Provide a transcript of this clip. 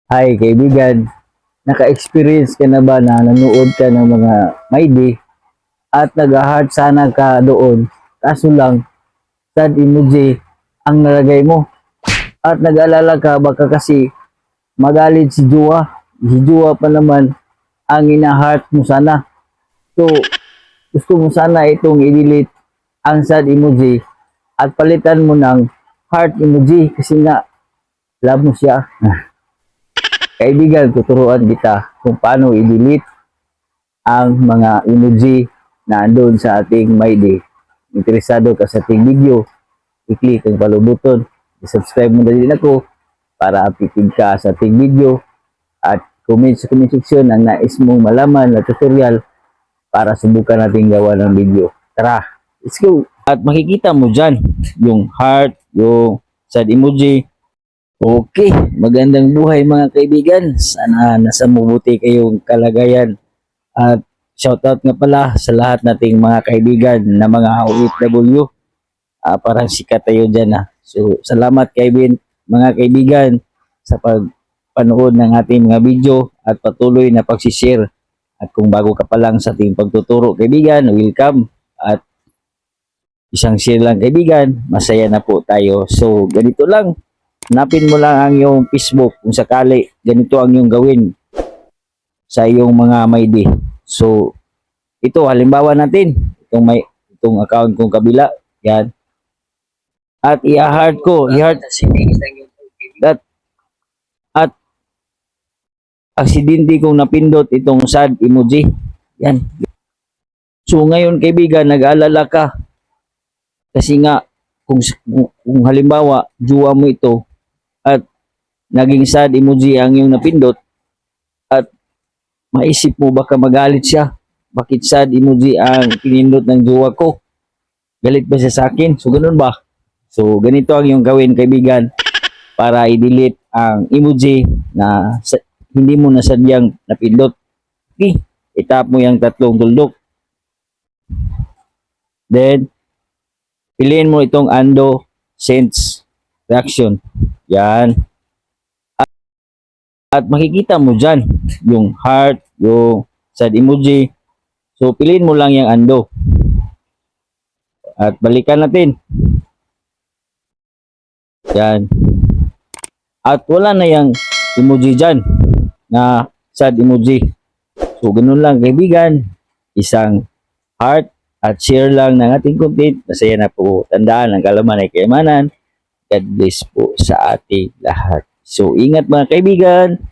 Hi kaibigan, naka-experience ka na ba na nanood ka ng mga Mayday at nag-heart sana ka doon, kaso lang sad emoji ang nalagay mo at nag-alala ka baka kasi magalit si Jua pa naman ang ina-heart mo sana. So gusto mo sana itong i-delete ang sad emoji at palitan mo ng heart emoji kasi nga love mo siya. Kaibigan, tuturuan kita kung paano i-delete ang mga emoji na andun sa ating Mayday. Interesado ka sa ating video, i-click ang follow button, i-subscribe mo na din ako para updated ka sa ating video at comment sa comment section ang nais mong malaman na tutorial para subukan natin gawa ng video. Tara, let's go! At makikita mo dyan yung heart, yung sad emoji. Okay, magandang buhay mga kaibigan. Sana nasa mabuti kayong kalagayan. At shoutout nga pala sa lahat nating mga kaibigan na mga OFW. Parang sikat tayo dyan So, salamat mga kaibigan sa pagpanood ng ating mga video at patuloy na pagsishare. At kung bago ka pa lang sa ating pagtuturo kaibigan, welcome. At isang share lang kaibigan, masaya na po tayo. So, ganito lang. Hanapin mo lang ang iyong Facebook kung sakali ganito ang iyong gawin sa iyong mga Mayday. So, ito halimbawa natin, itong account kong kabila, yan. At i-heart ko, i-heart that at aksidente kong napindot itong sad emoji. Yan. So ngayon kaibigan, nag-aalala ka kasi nga kung halimbawa juwa mo ito at naging sad emoji ang iyong napindot at maisip mo baka magalit siya. Bakit sad emoji ang pinindot ng jowa ko? Galit ba siya sa akin? So, ganun ba? So, ganito ang iyong gawin, kaibigan, para i-delete ang emoji na hindi mo nasadyang napindot. Okay, itap mo yung tatlong tuldok. Then, piliin mo itong undo sense reaction. Yan. At makikita mo dyan yung heart, yung sad emoji. So, piliin mo lang yung undo. At balikan natin. Yan. At wala na yung emoji dyan na sad emoji. So, ganun lang kaibigan. Isang heart at share lang ng ating content. Masaya na po. Tandaan, ang kalaman ay kayamanan. God bless po sa ating lahat. So, ingat mga kaibigan.